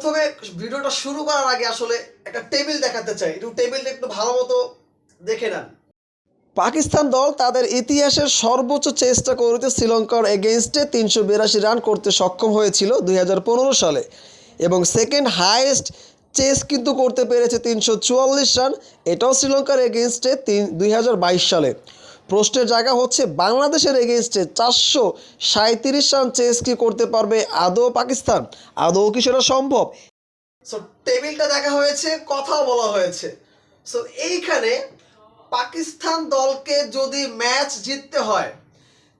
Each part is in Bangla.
প্রথমে ভিডিওটা শুরু করার আগে আসলে একটা টেবিল দেখাতে চাই, একটু টেবিলটা একটু ভালো মতো দেখে নেন। পাকিস্তান দল তাদের ইতিহাসের সর্বোচ্চ চেষ্টা করতে শ্রীলঙ্কার এগেইনস্টে 382 রান করতে সক্ষম হয়েছিল 2015 সালে এবং সেকেন্ড হাইয়েস্ট চেস কিন্তু করতে পেরেছে 344 রান, এটাও শ্রীলঙ্কার এগেইনস্টে 2022 সালে। প্রশ্নের জায়গা হচ্ছে বাংলাদেশের এগেইনস্টে 437 রান চেস কি করতে পারবে আদৌ পাকিস্তান? আদৌ কি সেটা সম্ভব? সো টেবিলটা দেখা হয়েছে, কথাও বলা হয়েছে। সো এইখানে পাকিস্তান দলকে যদি ম্যাচ জিততে হয়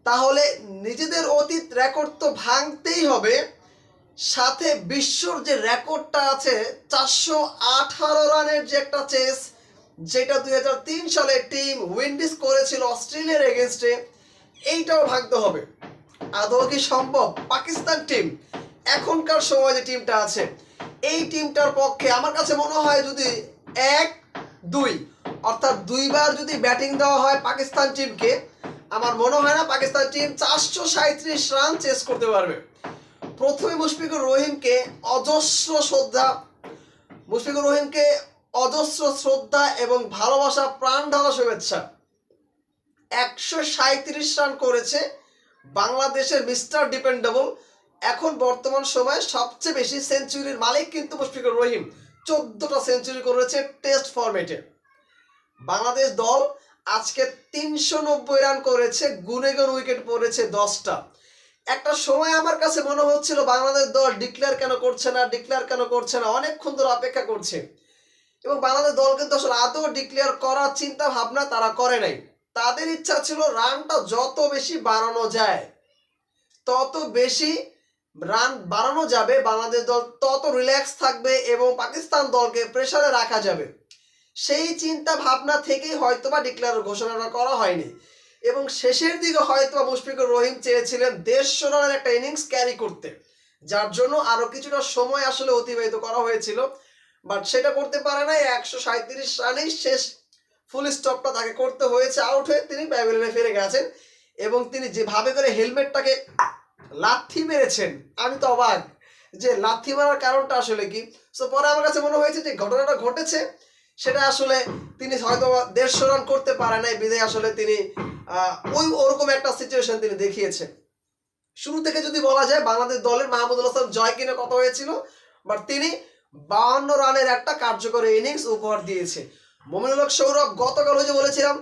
তাহলে নিজেদের অতীত রেকর্ড তো ভাঙতেই হবে, সাথে বিশ্বর যে রেকর্ডটা আছে 418 রানের যে একটা চেস, যেটা 2003 সালে টিম উইন্ডিজ করেছিল অস্ট্রেলিয়ার এগেনস্টে, এইটাও ভাঙতে হবে। আদৌ কি সম্ভব? পাকিস্তান টিম এখনকার সময় যে টিমটা আছে এই টিমটার পক্ষে আমার কাছে মনে হয় যদি 1-2 অর্থাৎ দুইবার যদি ব্যাটিং দেওয়া হয় পাকিস্তান টিমকে, আমার মনে হয় না পাকিস্তান টিম 437 রান চেস করতে পারবে। প্রথমে মুশফিকুর রহিমকে অজস্র শ্রদ্ধা এবং ভালোবাসা, প্রাণ ঢালা শুভেচ্ছা। 137 রান করেছে বাংলাদেশের মিস্টার ডিপেন্ডেবল, এখন বর্তমান সময়ে সবচেয়ে বেশি সেঞ্চুরির মালিক কিন্তু মুশফিকুর রহিম। 14টা সেঞ্চুরি করেছে টেস্ট ফরম্যাটে। বাংলাদেশ দল আজকে 390 রান করেছে, গুনে গুনে উইকেট পড়েছে 10টা। একটা সময় আমার কাছে মনে হচ্ছিল বাংলাদেশ দল ডিক্লেয়ার কেন করছে না, অনেকক্ষণ ধরে অপেক্ষা করছে। এবং বাংলাদেশ দল কিন্তু আসলে আদৌ ডিক্লেয়ার করার চিন্তা ভাবনা তারা করে নাই। তাদের ইচ্ছা ছিল রানটা যত বেশি বাড়ানো যায়, তত বেশি রান বাড়ানো যাবে, বাংলাদেশ দল তত রিল্যাক্স থাকবে এবং পাকিস্তান দলকে প্রেসারে রাখা যাবে। সেই চিন্তা ভাবনা থেকেই হয়তোবা ডিক্লেয়ার ঘোষণাটা করা হয়নি এবং শেষের দিকে হয়তোবা মুশফিকুর রহিম চেয়েছিলেন 150 রানের একটা ইনিংস ক্যারি করতে, যার জন্য আরো কিছুটা সময় আসলে অতিবাহিত করা হয়েছিল, বাট সেটা করতে পারে নাই। 137 রানেই শেষ ফুল স্টপটা তাকে করতে হয়েছে। আউট হয়ে তিনি প্যাভিলিয়নে ফিরে গেছেন এবং তিনি যেভাবে করে হেলমেটটাকে লাথি মেরেছেন, আমি তো অবাক যে লাথি মারার কারণটা আসলে কি। সো পরে আমার কাছে মনে হয়েছে যে ঘটনাটা ঘটেছে সেটা আসলে তিনি হয়তো 150 রান করতে পারে নাই বিধায় আসলে তিনি ওরকম একটা সিচুয়েশন তিনি দেখিয়েছেন। শুরু থেকে যদি বলা যায় বাংলাদেশ দলের মাহমুদুল হাসান জয় কিনে কথা হয়েছিল, বাট তিনি 52 রানের একটা কার্যকরী ইনিংস উপহার দিয়েছে। মোমিনুল হক সৌরভ গতকাল যে বলেছিলাম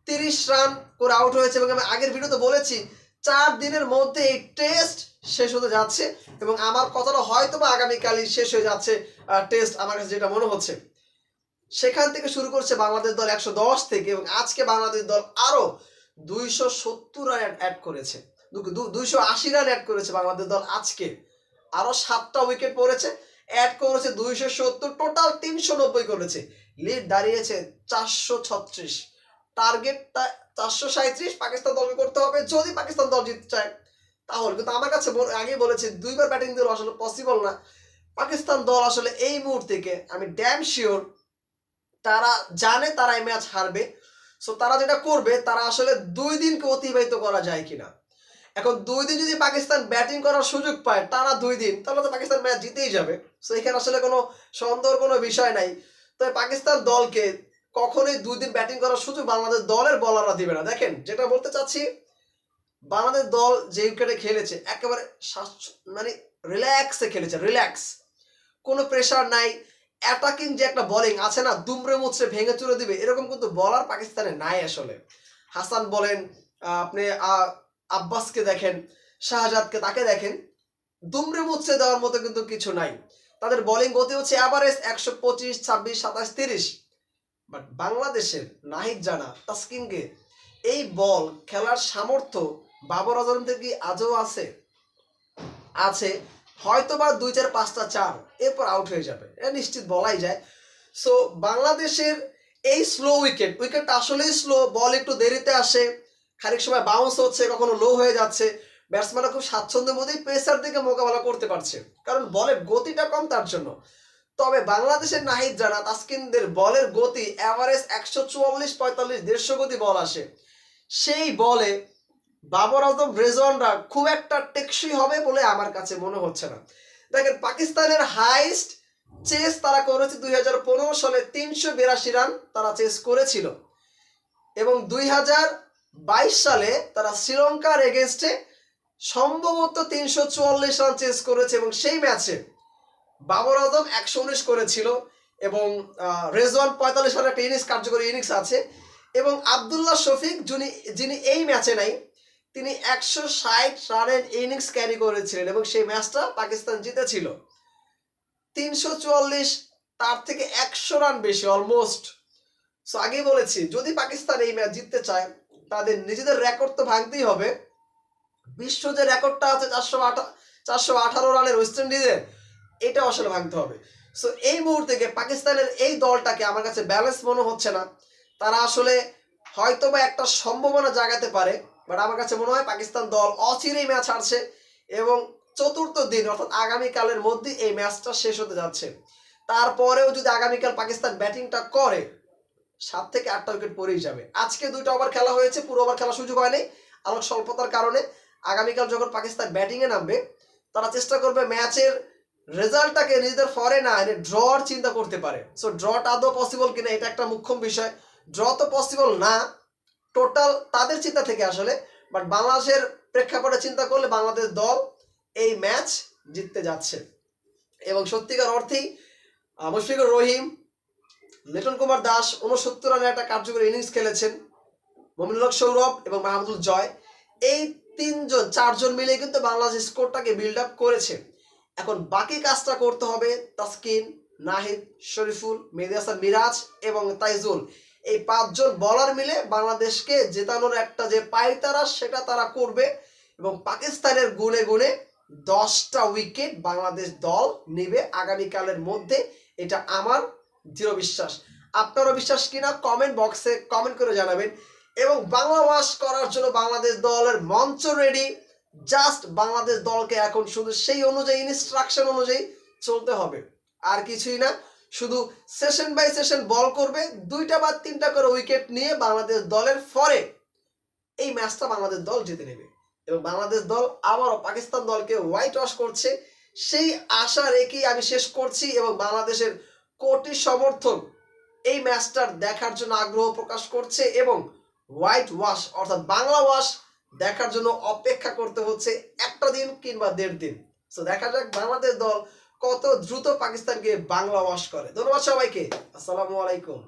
30 রান করে আউট হয়েছে এবং আমি আগের ভিডিওতে বলেছি 4 দিনের মধ্যে এই টেস্ট শেষ হতে যাচ্ছে এবং আমার কথাটা হয়তো বা আগামীকালই শেষ হয়ে যাচ্ছে টেস্ট, আমার কাছে যেটা মনে হচ্ছে। সেখান থেকে শুরু করছে বাংলাদেশ দল 110 থেকে এবং আজকে বাংলাদেশ দল আরো 270 রান অ্যাড করেছে, 280 রান অ্যাড করেছে বাংলাদেশ দল। আজকে আরো 7টা উইকেট পড়েছে, অ্যাড করেছে 270, টোটাল 390 করেছে। লিড দাঁড়িয়েছে 436, টার্গেটটা 437 পাকিস্তান দলকে করতে হবে যদি পাকিস্তান দল জিততে চায় তাহলে। কিন্তু আমার কাছে আগে বলেছি দুইবার ব্যাটিং দিলে আসলে পসিবল না। পাকিস্তান দল আসলে এই মুহূর্ত থেকে আমি ড্যাম শিওর তারা জানে তারা এই ম্যাচ হারবে। সো তারা যেটা করবে, তারা আসলে 2 দিনকে অতিবাহিত করা যায় কিনা। এখন 2 দিন যদি পাকিস্তান ব্যাটিং করার সুযোগ পায় টানা 2 দিন, তাহলে তো পাকিস্তান ম্যাচ জিতেই যাবে। সো এখানে আসলে কোনো সন্দেহের কোনো বিষয় নাই। তবে পাকিস্তান দলকে কখনোই 2 দিন ব্যাটিং করার সুযোগ বাংলাদেশ দলের বলাররা দিবে না। দেখেন যেটা বলতে চাচ্ছি, বাংলাদেশ দল যে উইকেটে খেলেছে একেবারে মানে রিল্যাক্সে খেলেছে, রিল্যাক্স, কোনো প্রেশার নাই। অ্যাটাকিং যে একটা বোলিং আছে না, দুমড়ে মুচড়ে ভেঙে চুরে দিবে, এরকম কিন্তু বলার পাকিস্তানে নাই আসলে। হাসান বলেন, আপনি আব্বাসকে দেখেন, শাহজাদকে, তাকে দেখেন, দুমড়ে মুচড়ে দেওয়ার মতো কিন্তু কিছু নাই। তাদের বোলিং গতি হচ্ছে অ্যাভারেজ 125, 26, 27, 30। বাট বাংলাদেশের নাহিদ জানা, তাসকিনকে এই বল খেলার সামর্থ্য বাবর আজমের কি আজও আছে? আছে, হয়তো বা 2, 4, 5টা 4 এরপর আউট হয়ে যাবে, এটা নিশ্চিত বলাই যায়। সো বাংলাদেশের এই স্লো উইকেটটা আসলেই স্লো, বল একটু দেরিতে আসে, খানিক সময় বাউন্স হচ্ছে, কখনো লো হয়ে যাচ্ছে। ব্যাটসম্যানরা খুব স্বাচ্ছন্দ্যের মধ্যেই পেসার দিকে মোকাবেলা করতে পারছে, কারণ বলের গতিটা কম তার জন্য। তবে বাংলাদেশের নাহিদ জানা, তাসকিনদের বলের গতি অ্যাভারেজ 144, 45, 150 গতি বল আসে। সেই বলে বাবর আজম, রেজওয়ানরা খুব একটা টেকসই হবে বলে আমার কাছে মনে হচ্ছে না। দেখেন পাকিস্তানের হাইস্ট চেস তারা করেছে 2015 সালে 382 রান তারা চেস করেছিল এবং 2022 সালে তারা শ্রীলঙ্কার এগেনস্টে সম্ভবত 344 রান চেস করেছে এবং সেই ম্যাচে বাবর আজম 119 করেছিল এবং রেজওয়ান 45 রানের একটা ইনিংস কার্যকরী ইনিংস আছে এবং আব্দুল্লাহ শফিক যিনি এই ম্যাচে নাই তিনি 160 রানের ইনিংস ক্যারি করেছিলেন এবং সেই ম্যাচটা পাকিস্তান জিতেছিল। 344 তার থেকে 100 রান বেশি অলমোস্ট। সো আগেই বলেছি যদি পাকিস্তান এই ম্যাচ জিততে চায় তাদের নিজেদের রেকর্ড তো ভাঙতেই হবে। বিশ্ব যে রেকর্ডটা আছে 418 রানের ওয়েস্ট ইন্ডিজের, এটা আসলে ভাঙতে হবে। সো এই মুহূর্তে পাকিস্তানের এই দলটাকে আমার কাছে ব্যালেন্স মনে হচ্ছে না। তারা আসলে হয়তোবা একটা সম্ভাবনা জাগাতে পারে, বাট আমার কাছে মনে হয় পাকিস্তান দল অচিরেই ম্যাচ হারছে এবং চতুর্থ দিন অর্থাৎ আগামীকালের মধ্যে এই ম্যাচটা শেষ হতে যাচ্ছে। তারপরেও যদি আগামীকাল পাকিস্তান ব্যাটিংটা করে 7 থেকে 8টা উইকেট পড়েই যাবে। আজকে 2টা ওভার খেলা হয়েছে, পুরো ওভার খেলার সুযোগ হয়নি আলোক স্বল্পতার কারণে। আগামীকাল যখন পাকিস্তান ব্যাটিংয়ে নামবে তারা চেষ্টা করবে ম্যাচের রেজাল্টটাকে নিজেদের ফরে না এনে ড্রর চিন্তা করতে পারে। সো ড্রটা আদৌ পসিবল কিনা এটা একটা মুখ্য বিষয়। ড্র তো পসিবল না টোটাল তাদের চিন্তা থেকে আসলে, বাট বাংলাদেশের প্রেক্ষাপটে চিন্তা করলে বাংলাদেশ দল এই ম্যাচ জিততে যাচ্ছে এবং সত্যিকার অর্থেই মুশফিকুর রহিম, লিটন কুমার দাস 69 রানের একটা কার্যকরী ইনিংস খেলেছেন, মমিনুল হক সৌরভ এবং মাহমুদুল জয়, এই 4জন মিলে কিন্তু বাংলাদেশ স্কোরটাকে বিল্ড আপ করেছে। এখন বাকি কাজটা করতে হবে তাসকিন, নাহিদ, শরীফুল, মেহেদী হাসান মিরাজ এবং তাইজুল, এই 5 জন বলার মিলে বাংলাদেশকে জেতানোর একটা যে পায়তারা সেটা তারা করবে এবং পাকিস্তানের গুণে গুণে 10টা উইকেট বাংলাদেশ দল নেবে আগামীকালের মধ্যে। এটা আমার দৃঢ় বিশ্বাস। আপনারও বিশ্বাস কিনা কমেন্ট বক্সে কমেন্ট করে জানাবেন এবং বাংলা ওয়াশ করার জন্য বাংলাদেশ দলের মঞ্চ রেডি। জাস্ট বাংলাদেশ দলকে এখন শুধু সেই অনুযায়ী ইনস্ট্রাকশন অনুযায়ী চলতে হবে, আর কিছুই না। শুধু সেশন বাই সেশন বল করবে, 2টা বা 3টা করে উইকেট নিয়ে বাংলাদেশ দলের ফরে এই ম্যাচটা বাংলাদেশ দল জিতে নেবে এবং বাংলাদেশ দল আবারও পাকিস্তান দলকে হোয়াইট ওয়াশ করছে সেই আশা রেখেই আমি শেষ করছি এবং বাংলাদেশের কোটি সমর্থক এই ম্যাচটার দেখার জন্য আগ্রহ প্রকাশ করছে এবং হোয়াইট ওয়াশ অর্থাৎ বাংলা ওয়াশ দেখার জন্য অপেক্ষা করতে হচ্ছে 1টা দিন কিংবা 1.5 দিন। সো দেখা যাক বাংলাদেশ দল কত দ্রুত পাকিস্তানকে বাংলা ওয়াশ করে। ধন্যবাদ সবাইকে, আসসালামু আলাইকুম।